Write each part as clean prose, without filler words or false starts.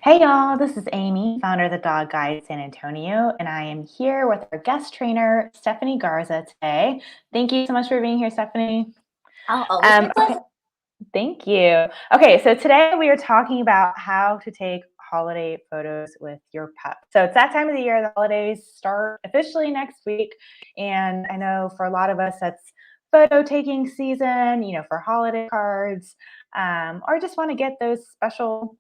Hey y'all, this is Amy, founder of the Dog Guide San Antonio, and I am here with our guest trainer, Stephanie Garza, today. Thank you so much for being here, Stephanie. Oh, always my Okay, pleasure. thank you. Okay, so today we are talking about how to take holiday photos with your pup. So it's that time of the year, the holidays start officially next week, and I know for a lot of us that's photo taking season, for holiday cards, or just want to get those special,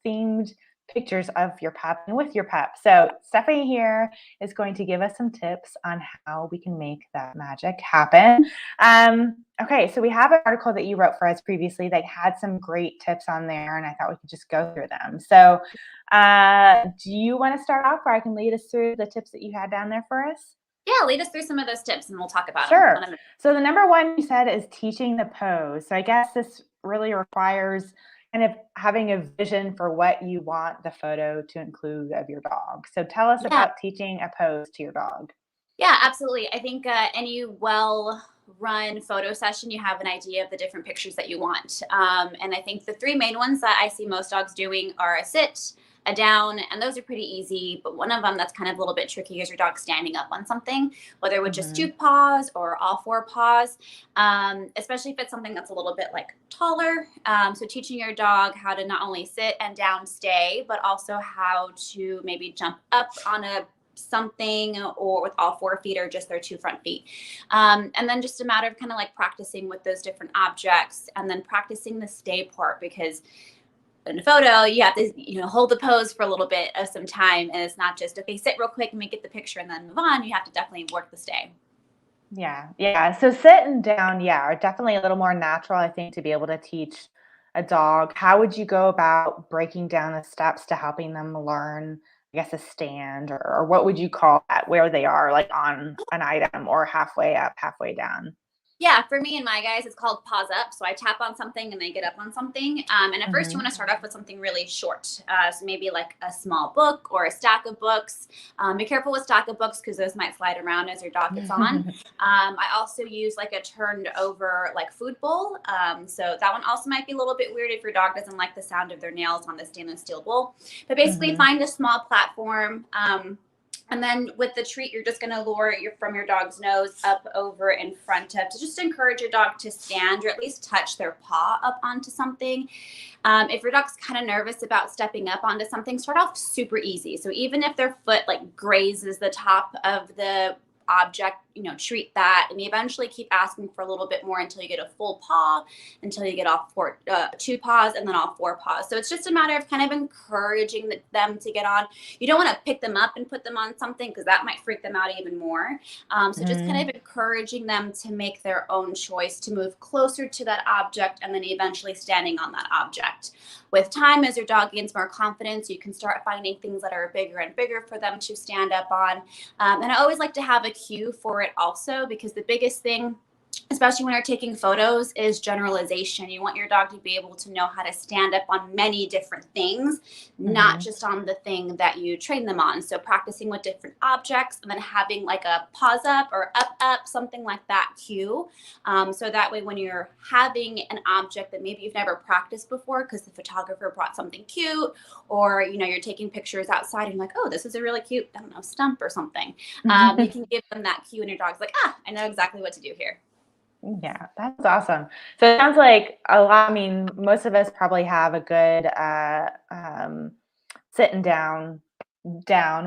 themed pictures of your pup and with your pup. So Stephanie here is going to give us some tips on how we can make that magic happen. Okay, so we have an article that you wrote for us previously that had some great tips on there, and I thought we could just go through them. So do you want to start off, or I can lead us through the tips that you had down there for us? Yeah, lead us through some of those tips and we'll talk about Sure. them. So the number one you said is teaching the pose. So I guess this really requires kind of having a vision for what you want the photo to include of your dog. So tell us Yeah, about teaching a pose to your dog. yeah, absolutely. I think any well run photo session, you have an idea of the different pictures that you want. And I think the three main ones that I see most dogs doing are a sit, a down, and those are pretty easy. But one of them that's kind of a little bit tricky is your dog standing up on something, whether with just Hmm. two paws or all four paws, especially if it's something that's a little bit like taller. So teaching your dog how to not only sit and down stay, but also how to maybe jump up on a something or with all 4 feet or just their 2 front feet. And then just a matter of kind of like practicing with those different objects and then practicing the stay part because in a photo you have to hold the pose for a little bit of some time, and it's not just okay, sit real quick and we get the picture and then move on. You have to definitely work the stay. Yeah, yeah. So sitting down, yeah, are definitely a little more natural, I think, to be able to teach a dog. How would you go about breaking down the steps to helping them learn, I guess, a stand, or what would you call that, where they are, like on an item or halfway up, halfway down? Yeah, for me and my guys, it's called pause up. So I tap on something and they get up on something. And at first, you Hmm. want to start off with something really short. So maybe like a small book or a stack of books. Be careful with stack of books because those might slide around as your dog gets on. I also use like a turned over like food bowl. So that one also might be a little bit weird if your dog doesn't like the sound of their nails on the stainless steel bowl. But basically, Hmm. find a small platform. And then with the treat, you're just going to lower it from your dog's nose up over in front of to just encourage your dog to stand or at least touch their paw up onto something. If your dog's kind of nervous about stepping up onto something, start off super easy. So even if their foot like grazes the top of the object, treat that, and eventually keep asking for a little bit more until you get a full paw, until you get two paws, and then all four paws. So it's just a matter of kind of encouraging them to get on. You don't want to pick them up and put them on something because that might freak them out even more. So just kind Hmm. of encouraging them to make their own choice to move closer to that object and then eventually standing on that object. With time, as your dog gains more confidence, you can start finding things that are bigger and bigger for them to stand up on. And I always like to have a cue for it also, because the biggest thing, especially when you're taking photos, is generalization. You want your dog to be able to know how to stand up on many different things, not Hmm. just on the thing that you train them on. So practicing with different objects and then having like a pause up or up, something like that cue. So that way when you're having an object that maybe you've never practiced before because the photographer brought something cute, or you're taking pictures outside and you're like, oh, this is a really cute, I don't know, stump or something. You can give them that cue and your dog's like, I know exactly what to do here. Yeah, that's awesome. So it sounds like a lot. I mean, most of us probably have a good sitting down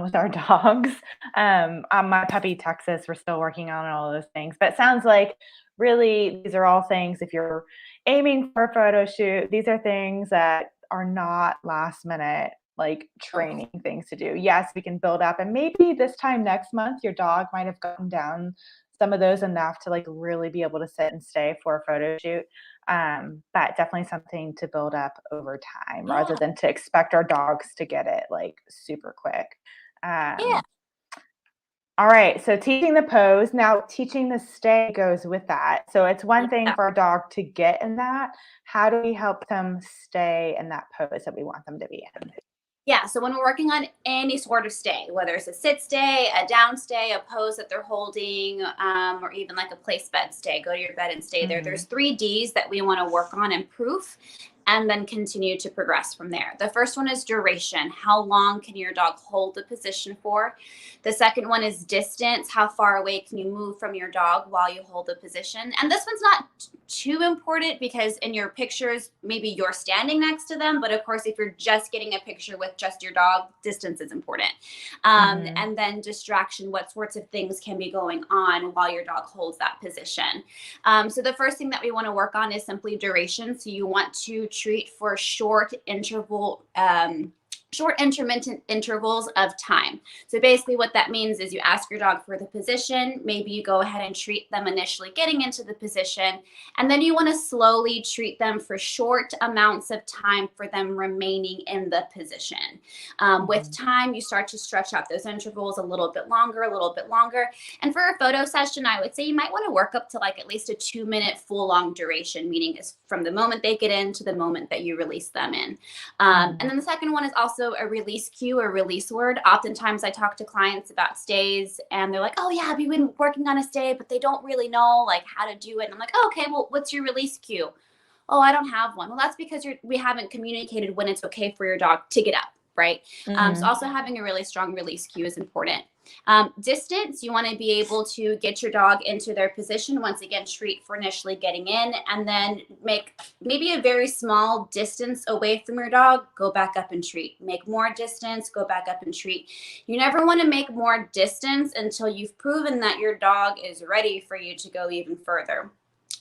with our dogs. My puppy Texas, we're still working on all those things. But it sounds like really these are all things. If you're aiming for a photo shoot, these are things that are not last minute like Oh, training things to do. Yes, we can build up, and maybe this time next month your dog might have gotten down some of those enough to like really be able to sit and stay for a photo shoot. But definitely something to build up over time rather yeah. than to expect our dogs to get it like super quick. Yeah. Um, all right, so teaching the pose. Now, teaching the stay goes with that. So it's one thing Yeah. for a dog to get in that. How do we help them stay in that pose that we want them to be in? Yeah. So when we're working on any sort of stay, whether it's a sit stay, a down stay, a pose that they're holding, or even like a place bed stay, go to your bed and stay there. Hmm. There's 3 Ds that we want to work on and proof. and then continue to progress from there. The first one is duration. How long can your dog hold the position for? The second one is distance. How far away can you move from your dog while you hold the position? And this one's not too important because in your pictures, maybe you're standing next to them. But of course, if you're just getting a picture with just your dog, distance is important. And then distraction, what sorts of things can be going on while your dog holds that position? So the first thing that we want to work on is simply duration. So you want to treat for short intermittent intervals of time. So basically what that means is you ask your dog for the position, maybe you go ahead and treat them initially getting into the position, and then you want to slowly treat them for short amounts of time for them remaining in the position. With time, you start to stretch out those intervals a little bit longer. And for a photo session, I would say you might want to work up to like at least a 2-minute full long duration, meaning is from the moment they get in to the moment that you release them in. And then the second one is also a release cue or release word. Oftentimes I talk to clients about stays and they're like, oh yeah, we've been working on a stay, but they don't really know like how to do it. And I'm like, oh, okay, well, what's your release cue? Oh, I don't have one. Well, that's because we haven't communicated when it's okay for your dog to get up, right? So also having a really strong release cue is important. Distance, you want to be able to get your dog into their position. Once again, treat for initially getting in, and then make maybe a very small distance away from your dog, go back up and treat. Make more distance, go back up and treat. You never want to make more distance until you've proven that your dog is ready for you to go even further.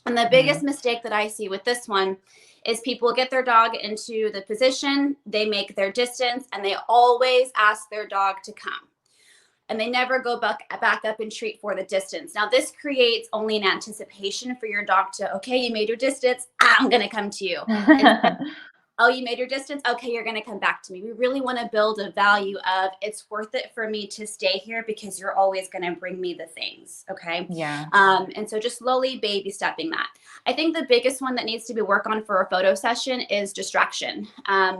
And the biggest mistake that I see with this one is people get their dog into the position, they make their distance, and they always ask their dog to come. And they never go back up and treat for the distance. Now, this creates only an anticipation for your dog to, okay, you made your distance, I'm going to come to you. Oh, you made your distance? Okay, you're going to come back to me. We really want to build a value of it's worth it for me to stay here because you're always going to bring me the things. Okay. Yeah. And so just slowly baby stepping that. I think the biggest one that needs to be worked on for a photo session is distraction.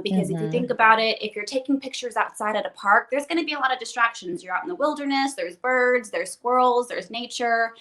Because if you think about it, if you're taking pictures outside at a park, there's going to be a lot of distractions. You're out in the wilderness, there's birds, there's squirrels, there's nature.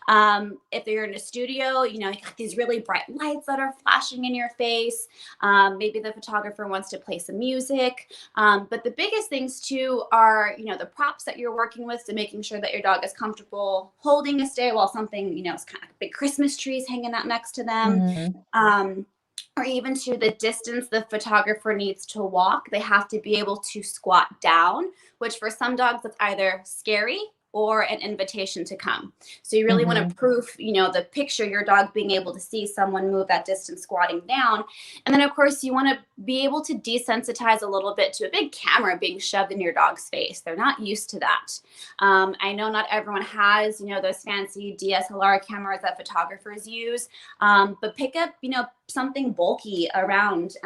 If you're in a studio, you know, you got these really bright lights that are flashing in your face. Maybe the photographer wants to play some music. But the biggest things too are, you know, the props that you're working with, so making sure that your dog is comfortable holding a stay while something, you know, is kind of like big Christmas trees hanging out next to them. Or even to the distance the photographer needs to walk. They have to be able to squat down, which for some dogs, that's either scary or an invitation to come. So you really want to proof, you know, the picture, your dog being able to see someone move that distance squatting down. And then of course you want to be able to desensitize a little bit to a big camera being shoved in your dog's face. They're not used to that. I know not everyone has, you know, those fancy DSLR cameras that photographers use, but pick up, you know, something bulky around,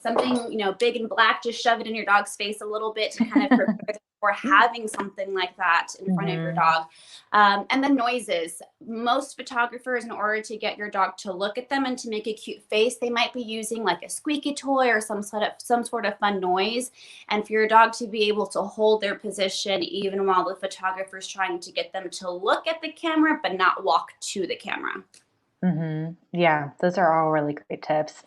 something, you know, big and black, just shove it in your dog's face a little bit to kind of prepare for having something like that in front of your dog. And then noises. Most photographers, in order to get your dog to look at them and to make a cute face, they might be using like a squeaky toy or some sort of fun noise. And for your dog to be able to hold their position even while the photographer is trying to get them to look at the camera but not walk to the camera. Yeah, those are all really great tips.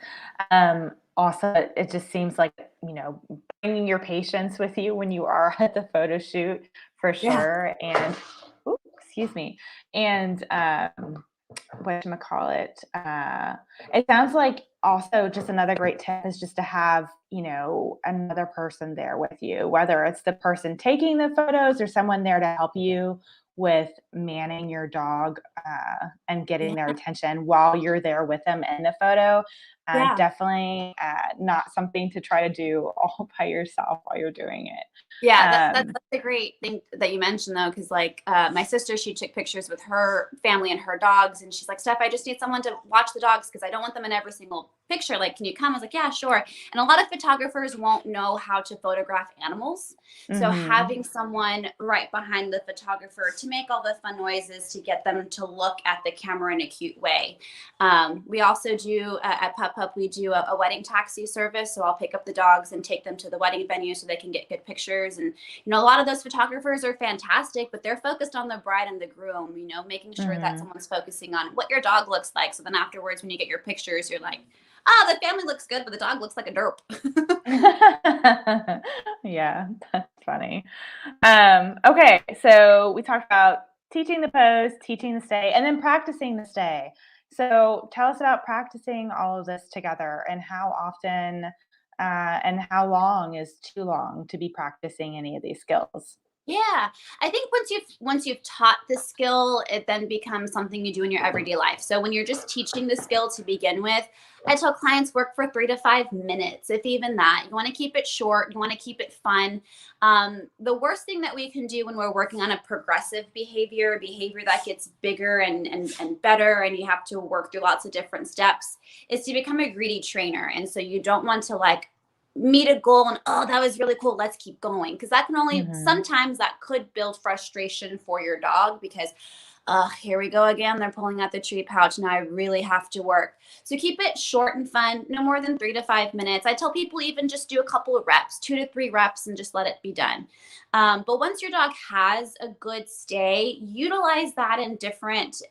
Also, it just seems like, you know, bringing your patience with you when you are at the photo shoot for sure. And, excuse me. And whatchamacallit, it sounds like also just another great tip is just to have, you know, another person there with you, whether it's the person taking the photos or someone there to help you with manning your dog and getting their attention while you're there with them in the photo. Definitely not something to try to do all by yourself while you're doing it. Yeah, that's a great thing that you mentioned though, because like my sister, she took pictures with her family and her dogs, and she's like, Steph, I just need someone to watch the dogs because I don't want them in every single picture. Like, can you come? I was like, yeah, sure. And a lot of photographers won't know how to photograph animals. So having someone right behind the photographer to make all the fun noises to get them to look at the camera in a cute way. We also do at Pup Pup, we do a wedding taxi service. So I'll pick up the dogs and take them to the wedding venue so they can get good pictures. And, you know, a lot of those photographers are fantastic, but they're focused on the bride and the groom, you know, making sure that someone's focusing on what your dog looks like. So then afterwards, when you get your pictures, you're like, oh, the family looks good, but the dog looks like a derp. Yeah, that's funny. Okay, so we talked about teaching the pose, teaching the stay, and then practicing the stay. So tell us about practicing all of this together and how often and how long is too long to be practicing any of these skills. Yeah, I think once you've taught the skill, it then becomes something you do in your everyday life. So when you're just teaching the skill to begin with, I tell clients work for 3 to 5 minutes, if even that. You want to keep it short. You want to keep it fun. The worst thing that we can do when we're working on a progressive behavior, behavior that gets bigger and better, and you have to work through lots of different steps, is to become a greedy trainer. And so you don't want to like meet a goal and, oh, that was really cool, let's keep going, because that can only Hmm. sometimes that could build frustration for your dog because here we go again, they're pulling out the treat pouch, now I really have to work. So keep it short and fun, no more than 3 to 5 minutes. I tell people even just do a couple of reps, 2 to 3 reps, and just let it be done. But once your dog has a good stay, utilize that in different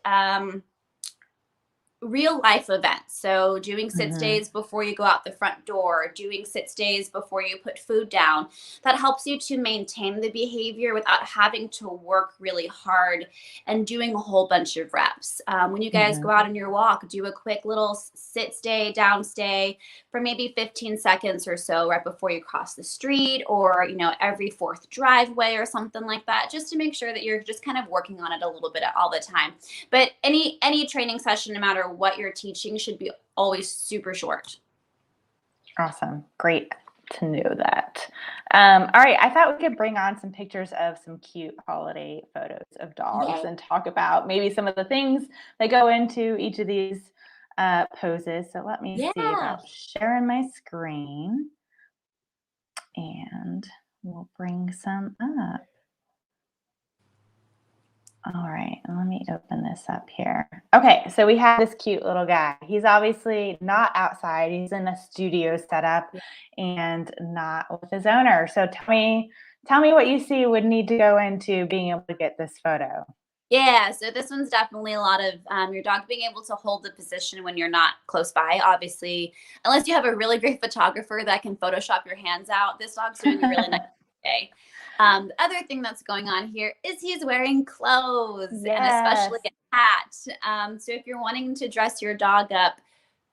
real life events. So doing sit Hmm. stays before you go out the front door, doing sit stays before you put food down. That helps you to maintain the behavior without having to work really hard and doing a whole bunch of reps. When you guys Hmm. go out on your walk, do a quick little sit stay, down stay for maybe 15 seconds or so right before you cross the street, or every fourth driveway or something like that, just to make sure that you're just kind of working on it a little bit all the time. But any training session, no matter what you're teaching, should be always super short. Awesome. Great to know that. All right. I thought we could bring on some pictures of some cute holiday photos of dogs Yay. and talk about maybe some of the things that go into each of these poses. So let me see Yeah. about sharing my screen and we'll bring some up. All right, let me open this up here. Okay, so we have this cute little guy. He's obviously not outside. He's in a studio setup and not with his owner. So tell me what you see would need to go into being able to get this photo. Yeah, so this one's definitely a lot of your dog being able to hold the position when you're not close by. Obviously, unless you have a really great photographer that can Photoshop your hands out, this dog's doing a really nice day. The other thing that's going on here is he's wearing clothes, and Yes. especially a hat. So if you're wanting to dress your dog up,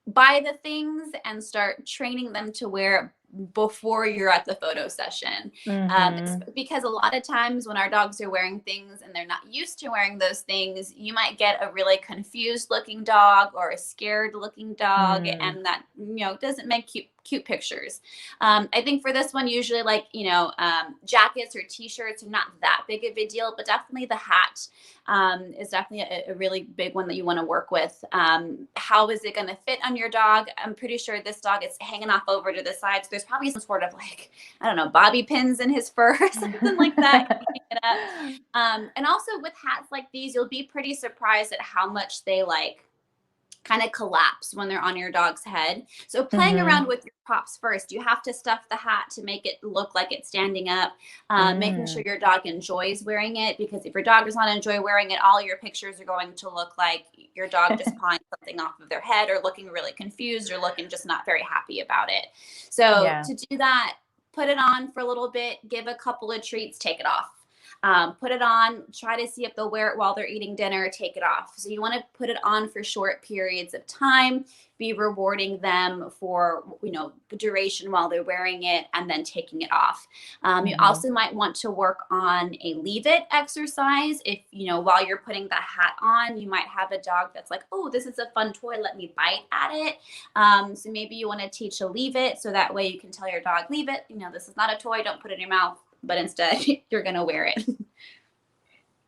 buy the things and start training them to wear it before you're at the photo session. Mhm. Because a lot of times when our dogs are wearing things and they're not used to wearing those things, you might get a really confused looking dog or a scared looking dog, Mm. and that doesn't make cute pictures. I think for this one, usually like jackets or t-shirts are not that big of a deal, but definitely the hat is definitely a really big one that you want to work with. How is it going to fit on your dog? I'm pretty sure this dog is hanging off over to the side, so there's probably some sort of like, I don't know, bobby pins in his fur or something like that. Hanging it up. And also with hats like these, you'll be pretty surprised at how much they like kind of collapse when they're on your dog's head. So playing around Mhm. with your props first, you have to stuff the hat to make it look like it's standing up, making sure Mm. your dog enjoys wearing it, because if your dog does not enjoy wearing it, all your pictures are going to look like your dog just pawing something off of their head or looking really confused or looking just not very happy about it. So Yeah. to do that, put it on for a little bit, give a couple of treats, take it off. Put it on, try to see if they'll wear it while they're eating dinner, take it off. So you want to put it on for short periods of time, be rewarding them for, duration while they're wearing it, and then taking it off. You Mhm. also might want to work on a leave it exercise. If, while you're putting the hat on, you might have a dog that's like, oh, this is a fun toy, let me bite at it. So maybe you want to teach a leave it, so that way you can tell your dog, leave it, this is not a toy, don't put it in your mouth, but instead you're going to wear it.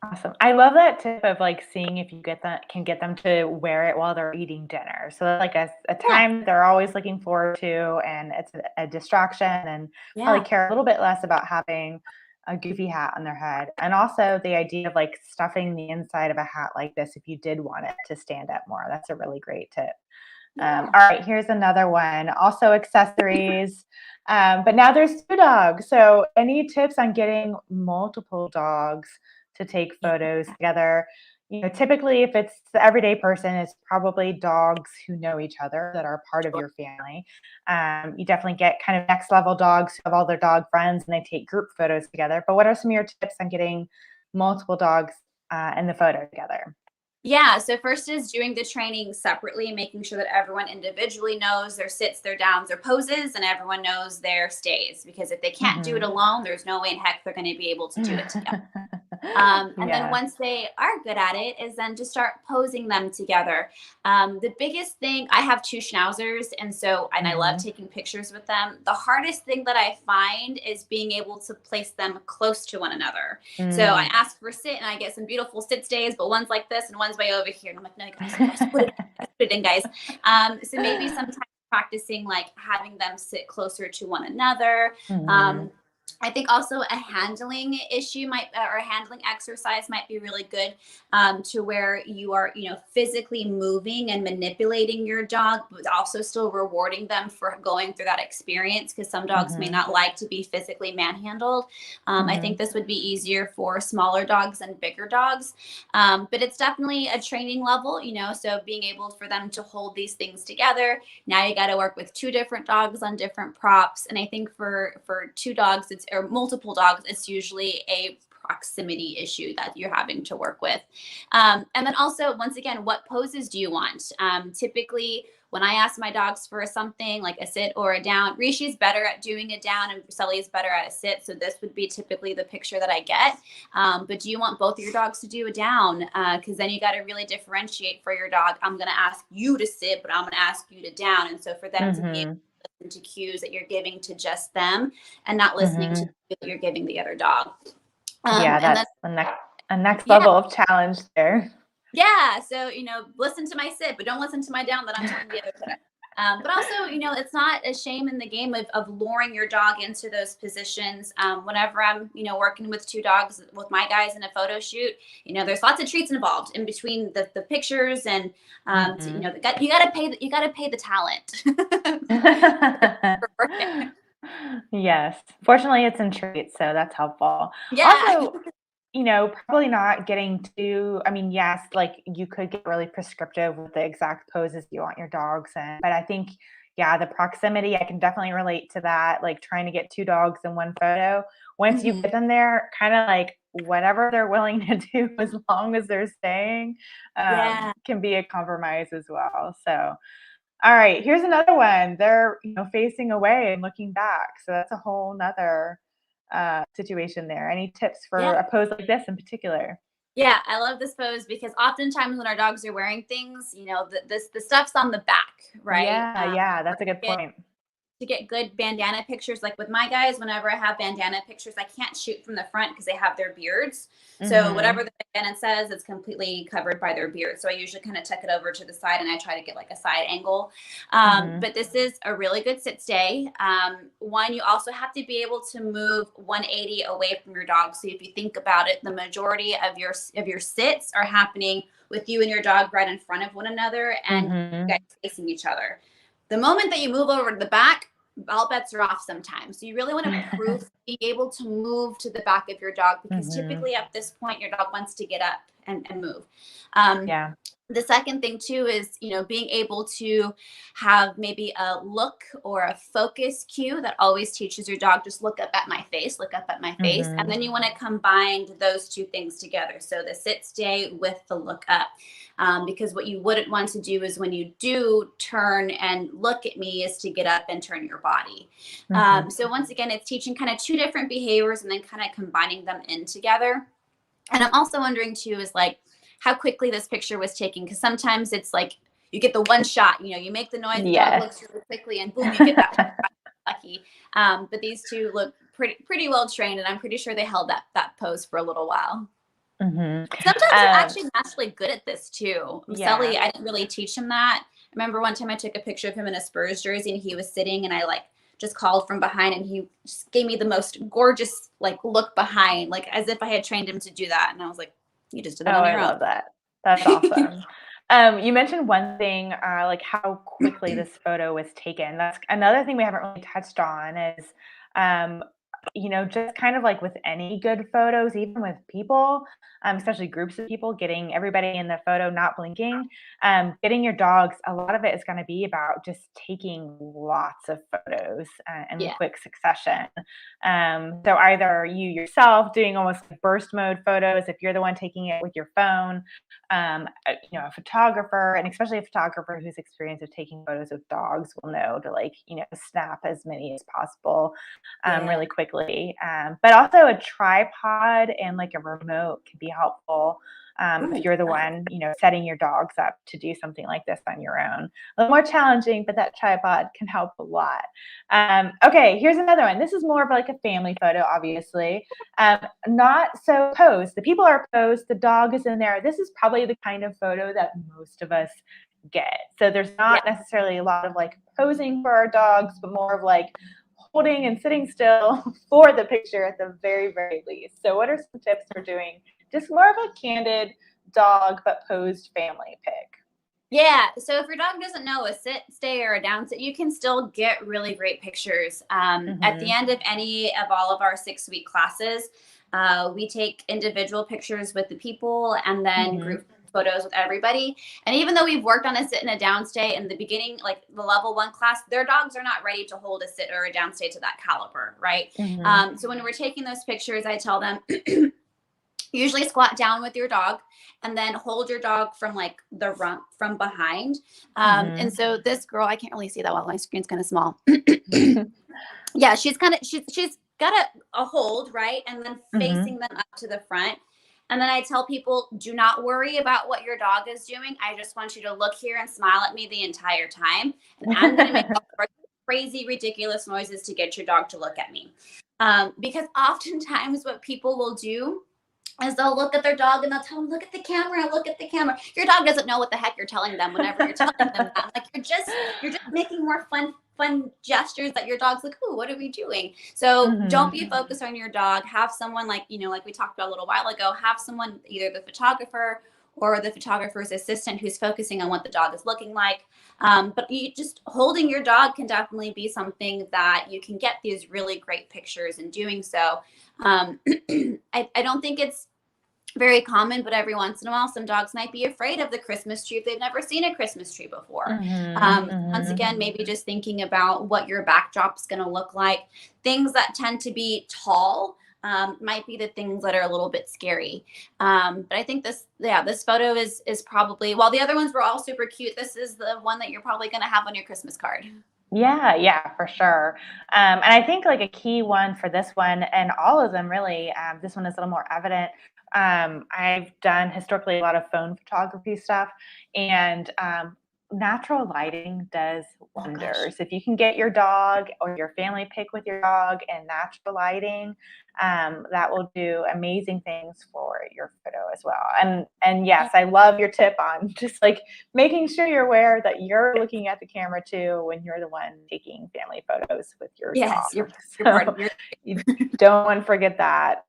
Awesome. I love that tip of like seeing if you can get them to wear it while they're eating dinner. So that's like a Yeah. time that they're always looking forward to, and it's a distraction, and probably Yeah. care a little bit less about having a goofy hat on their head. And also the idea of like stuffing the inside of a hat like this if you did want it to stand up more. That's a really great tip. Yeah. All right, here's another one. Also accessories. But now there's two dogs. So any tips on getting multiple dogs to take Yeah. photos together? typically if it's the everyday person, it's probably dogs who know each other that are part of Sure. your family. You definitely get kind of next level dogs who have all their dog friends and they take group photos together. But what are some of your tips on getting multiple dogs in the photo together? Yeah, so first is doing the training separately, making sure that everyone individually knows their sits, their downs, their poses, and everyone knows their stays. Because if they can't do it Mhm. alone, there's no way in heck they're going to be able to do it together. And then Yeah. once they are good at it, is then to start posing them together. The biggest thing, I have two schnauzers, and I love Mhm. taking pictures with them. The hardest thing that I find is being able to place them close to one another. So I Mm. ask for sit, and I get some beautiful sit stays, but one's like this and one's way over here. And I'm like, no, guys, put it in, guys. So maybe sometimes practicing like having them sit closer to one another. Mhm. Um, I think also a handling issue or a handling exercise might be really good, to where you are, physically moving and manipulating your dog, but also still rewarding them for going through that experience. Because some dogs may Mhm. not like to be physically manhandled. I think Mhm. this would be easier for smaller dogs and bigger dogs. But it's definitely a training level, so being able for them to hold these things together. Now you got to work with two different dogs on different props. And I think for two dogs, or multiple dogs, it's usually a proximity issue that you're having to work with. And then also, once again, what poses do you want? Typically, when I ask my dogs for something like a sit or a down, Rishi's better at doing a down and Sully is better at a sit. So this would be typically the picture that I get. But do you want both of your dogs to do a down? Because then you got to really differentiate for your dog. I'm going to ask you to sit, but I'm going to ask you to down. And so for them to be able Mhm. to listen to cues that you're giving to just them and not listening to Mhm. the cues that you're giving the other dog. Yeah, And then, that's a next yeah, level of challenge there. yeah. So, listen to my sit, but don't listen to my down that I'm telling the other kiddo. But also, it's not a shame in the game of luring your dog into those positions. Whenever I'm, working with two dogs with my guys in a photo shoot, there's lots of treats involved in between the pictures and, Mhm. you got to you got to pay the talent. For working. Yes. Fortunately, it's in treats, so that's helpful. Yeah. Also, probably not getting too I mean, yes, like, you could get really prescriptive with the exact poses you want your dogs in, but I think, yeah, the proximity, I can definitely relate to that, like, trying to get 2 dogs in one photo. Once you Mhm. get them there, kinda like whatever they're willing to do as long as they're staying, Yeah. can be a compromise as well, so all right, here's another one. They're, facing away and looking back. So that's a whole nother situation there. Any tips for Yeah. a pose like this in particular? Yeah, I love this pose because oftentimes when our dogs are wearing things, the stuff's on the back, right? Yeah, yeah, that's a good point. To get good bandana pictures. Like with my guys, whenever I have bandana pictures, I can't shoot from the front because they have their beards. So whatever Mhm. the bandana says, it's completely covered by their beard. So I usually kind of tuck it over to the side and I try to get like a side angle. Mhm. But this is a really good sit stay. One, you also have to be able to move 180 away from your dog. So if you think about it, the majority of your sits are happening with you and your dog right in front of one another and you guys Mhm. facing each other. The moment that you move over to the back, all bets are off sometimes. So you really want to prove being able to move to the back of your dog because Mhm. typically at this point your dog wants to get up and move. Um, Yeah. the second thing too is being able to have maybe a look or a focus cue that always teaches your dog just look up at my face, look up at my face, and Mhm. then you want to combine those two things together, so the sit stay with the look up. Because what you wouldn't want to do is when you do turn and look at me is to get up and turn your body. Mhm. So once again, it's teaching kind of two different behaviors and then kind of combining them in together. And I'm also wondering too is like how quickly this picture was taken because sometimes it's like you get the one shot, you make the noise, the dog Yes. looks really quickly, and boom, you get that one shot. Lucky. But these two look pretty well trained, and I'm pretty sure they held that pose for a little while. Mhm. Sometimes they're Um, actually naturally good at this too. yeah. Sully, I didn't really teach him that. I remember one time I took a picture of him in a Spurs jersey and he was sitting and I like just called from behind and he just gave me the most gorgeous like look behind, like as if I had trained him to do that. And I was like, you just did Oh, that on I your own. love that. That's awesome. You mentioned one thing, like how quickly this photo was taken. That's another thing we haven't really touched on is, um, just kind of like with any good photos, even with people, especially groups of people, getting everybody in the photo not blinking, getting your dogs, a lot of it is going to be about just taking lots of photos in Yeah. quick succession. So either you yourself doing almost like burst mode photos, if you're the one taking it with your phone, a photographer, and especially a photographer who's experienced with taking photos with dogs will know to like, snap as many as possible Yeah. really quickly. But also a tripod and like a remote can be helpful if you're the one, setting your dogs up to do something like this on your own. A little more challenging, but that tripod can help a lot. Okay, here's another one. This is more of like a family photo, obviously. Not so posed. The people are posed, the dog is in there. This is probably the kind of photo that most of us get. So there's not necessarily a lot of like posing for our dogs, but more of like holding and sitting still for the picture at the very, very least. So what are some tips for doing just more of a candid dog but posed family pic? Yeah. So if your dog doesn't know a sit, stay, or a down sit, you can still get really great pictures. At the end of any of all of our 6-week classes, we take individual pictures with the people and then group photos with everybody. And even though we've worked on a sit and a down stay in the beginning, like the level 1 class, their dogs are not ready to hold a sit or a down stay to that caliber, right? So when we're taking those pictures, I tell them, usually squat down with your dog and then hold your dog from like the rump from behind. And so this girl, I can't really see that well. My screen's kind of small. Yeah, she's got a hold, right? And then facing them up to the front. And then I tell people, do not worry about what your dog is doing. I just want you to look here and smile at me the entire time. And I'm going to make all sorts of crazy, ridiculous noises to get your dog to look at me. Because oftentimes what people will do is they'll look at their dog and they'll tell them, look at the camera, look at the camera. Your dog doesn't know what the heck you're telling them whenever you're telling them that. Like you're just making more fun gestures that your dog's like, ooh, what are we doing? So don't be focused on your dog. Have someone like we talked about a little while ago, have someone, either the photographer or the photographer's assistant, who's focusing on what the dog is looking like. But you just holding your dog can definitely be something that you can get these really great pictures in doing so. I don't think it's very common, but every once in a while, some dogs might be afraid of the Christmas tree if they've never seen a Christmas tree before. Once again, maybe just thinking about what your backdrop's going to look like. Things that tend to be tall might be the things that are a little bit scary. But I think this photo is probably, while the other ones were all super cute, this is the one that you're probably going to have on your Christmas card. Yeah, for sure. And I think like a key one for this one, and all of them really, this one is a little more evident. I've done historically a lot of phone photography stuff, and natural lighting does wonders. If you can get your dog or your family pic with your dog and natural lighting, that will do amazing things for your photo as well. And yes, I love your tip on just like making sure you're aware that you're looking at the camera too when you're the one taking family photos with your dog. You're So part of you don't want to forget that.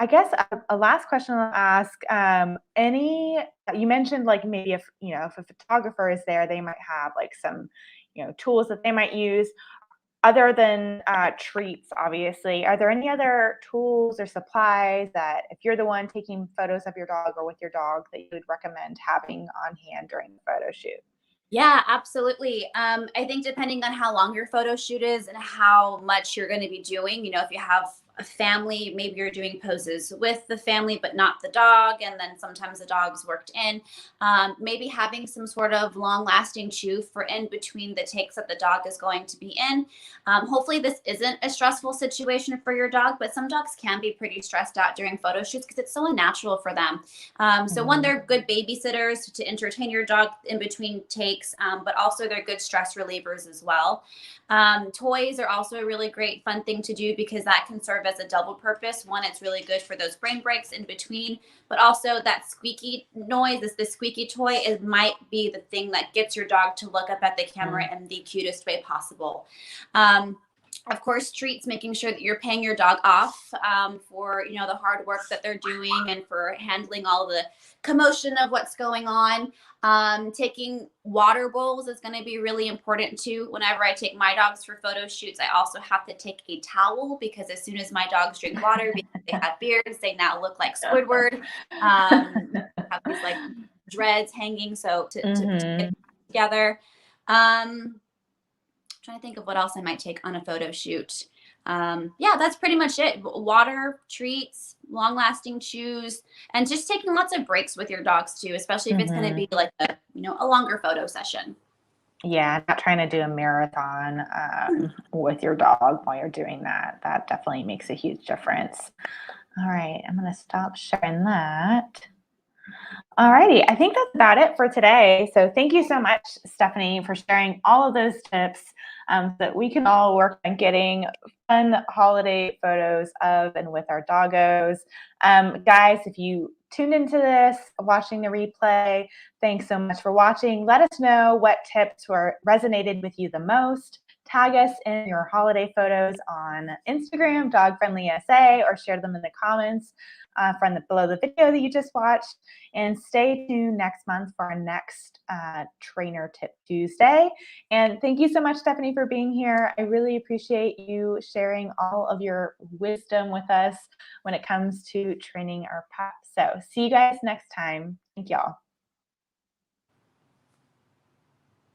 I guess a last question I'll ask, you mentioned like maybe if a photographer is there, they might have like some, tools that they might use other than treats, obviously. Are there any other tools or supplies that if you're the one taking photos of your dog or with your dog that you would recommend having on hand during the photo shoot? Yeah, absolutely. I think depending on how long your photo shoot is and how much you're going to be doing, if you have a family, maybe you're doing poses with the family, but not the dog. And then sometimes the dog's worked in. Maybe having some sort of long lasting chew for in between the takes that the dog is going to be in. Hopefully this isn't a stressful situation for your dog, but some dogs can be pretty stressed out during photo shoots because it's so unnatural for them. So one, they're good babysitters to entertain your dog in between takes, but also they're good stress relievers as well. Toys are also a really great fun thing to do because that can serve as a double purpose. One, it's really good for those brain breaks in between, but also that squeaky noise, this squeaky toy, might be the thing that gets your dog to look up at the camera in the cutest way possible. Of course, treats, making sure that you're paying your dog off for, you know, the hard work that they're doing and for handling all the commotion of what's going on. Taking water bowls is going to be really important too. Whenever I take my dogs for photo shoots, I also have to take a towel, because as soon as my dogs drink water, because they have beards, they now look like Squidward. Have these like dreads hanging, so to get it together. Trying to think of what else I might take on a photo shoot. Yeah, that's pretty much it. Water, treats, long-lasting chews, and just taking lots of breaks with your dogs too, especially if it's going to be like a, you know, a longer photo session. Yeah, not trying to do a marathon with your dog while you're doing that. That definitely makes a huge difference. All right, I'm going to stop sharing that. All righty, I think that's about it for today. So thank you so much, Stephanie, for sharing all of those tips so that we can all work on getting fun holiday photos of and with our doggos. Guys, if you tuned into this, watching the replay, thanks so much for watching. Let us know what tips resonated with you the most. Tag us in your holiday photos on Instagram, Dog Friendly SA, or share them in the comments below the video that you just watched. And stay tuned next month for our next Trainer Tip Tuesday. And thank you so much, Stephanie, for being here. I really appreciate you sharing all of your wisdom with us when it comes to training our pups. So see you guys next time. Thank y'all.